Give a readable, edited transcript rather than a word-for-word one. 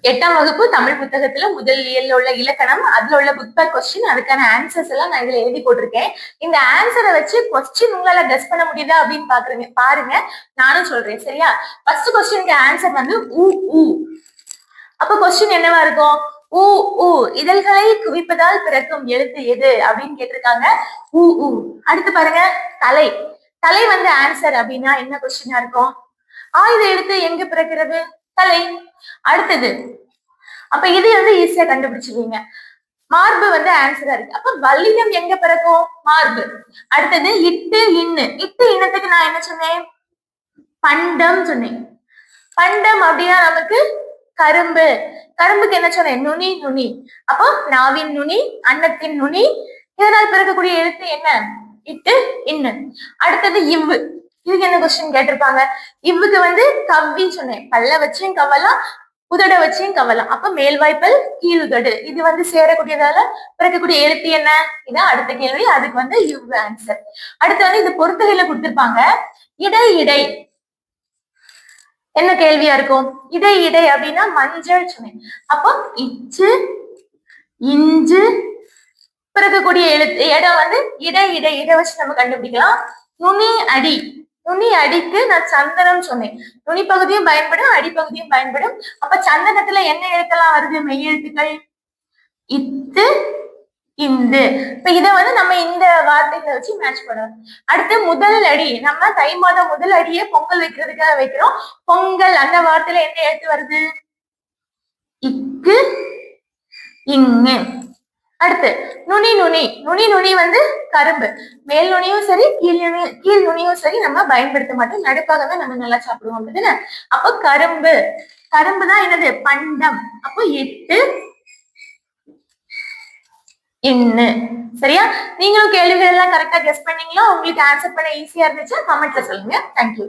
8ஆம் வகுப்பு தமிழ் புத்தகத்துல முதல் இயல்ல உள்ள இலக்கணம், அதுல உள்ள புக் பேக் கொஸ்டின், அதுக்கான ஆன்சர்ஸ் எல்லாம் நான் இதுல எழுதி போட்டிருக்கேன். இந்த ஆன்சரை வச்சு கொஸ்டின் உங்களால கெஸ் பண்ண முடியுதா அப்படின்னு பாருங்க. நானும் சொல்றேன் சரியா. ஃபர்ஸ்ட் கொஸ்டினுக்கு ஆன்சர் வந்து ஊ ஊ. அப்ப கொஸ்டின் என்னவா இருக்கும்? ஊ ஊ இதழ்களை குவிப்பதால் பிறக்கும் எழுத்து எது அப்படின்னு கேட்டிருக்காங்க. ஊ ஊ. அடுத்து பாருங்க, தலை. தலை வந்து ஆன்சர் அப்படின்னா என்ன கொஸ்டினா இருக்கும்? ஆயுத எழுத்து எங்க பிறக்கிறது? தலை. அடுத்தது, அப்ப இது வந்து ஈஸியா கண்டுபிடிச்சிருவீங்க. மார்பு வந்து ஆன்சரா இருக்கு. அப்ப வல்லினம் எங்க பிறக்கும்? மார்பு. அடுத்தது இட்டு இன்னு. இட்டு இனத்துக்கு நான் என்ன சொன்னேன்? பண்டம் சொன்னேன். பண்டம் அப்படின்னா நமக்கு கரும்பு. கரும்புக்கு என்ன சொன்னேன்? நுனி நுனி. அப்போ நாவின் நுனி, அன்னத்தின் நுனி, இதனால் பிறக்கக்கூடிய எழுத்து என்ன? இட்டு இன்னு. அடுத்தது இவ்வு. இதுக்கு என்ன கொஸ்டின் கேட்டிருப்பாங்க? இவ்வுக்கு வந்து கவ்வி சொன்னேன். பல்ல வச்சும் கவலாம், உதட வச்சும் கவலாம். அப்ப மேல்வாய்ப்பல் கீழ்கடு இது வந்து சேரக்கூடியதால பிறக்கக்கூடிய எழுத்து என்ன? இதான் அடுத்த கேள்வி. அதுக்கு வந்து இவ்வு ஆன்சர். அடுத்து வந்து இது பொறுத்துகையில கொடுத்திருப்பாங்க. இடை இடை என்ன கேள்வியா இருக்கும்? இடை இடை அப்படின்னா மஞ்சள் சொன்னேன். அப்போ இச்சு இஞ்சு பிறக்கக்கூடிய எழுத்து இடம் வந்து இடை இடை. இதை வச்சு நம்ம கண்டுபிடிக்கலாம். நுனி அடி. நுனி அடிக்கு நான் சந்தனம் சொன்னேன். நுனி பகுதியும் பயன்படும், அடிப்பகுதியும் பயன்படும். அப்ப சந்தனத்துல என்ன எழுத்தெல்லாம் வருது? மெய் எழுத்துக்கள். இத்து இந்து. இப்ப இதை வந்து நம்ம இந்த வார்த்தைகளை வச்சு மேட்ச் பண்ணணும். அடுத்து முதல் அடி. நம்ம தை மாதம் முதல் அடியே பொங்கல் வைக்கிறதுக்காக வைக்கிறோம். பொங்கல் அந்த வார்த்தையில என்ன எழுத்து வருது? இக்கு இங்கு. அடுத்து நுனி நுனி. நுனி நுனி வந்து கரும்பு. மேல் நுனியும் சரி, கீழ் நுனியும் சரி நம்ம பயன்படுத்த மாட்டோம். நடுப்பாக தான் நம்ம நல்லா சாப்பிடுவோம் அப்படிதானே. அப்போ கரும்பு. கரும்பு தான் என்னது? பண்டம். அப்போ இட்டு இன்னு. சரியா? நீங்களும் கேள்விகள் எல்லாம் கரெக்டா கெஸ் பண்ணீங்களா? உங்களுக்கு ஆன்சர் பண்ண ஈஸியா இருந்துச்சா? கமெண்ட்ல சொல்லுங்க. தேங்க்யூ.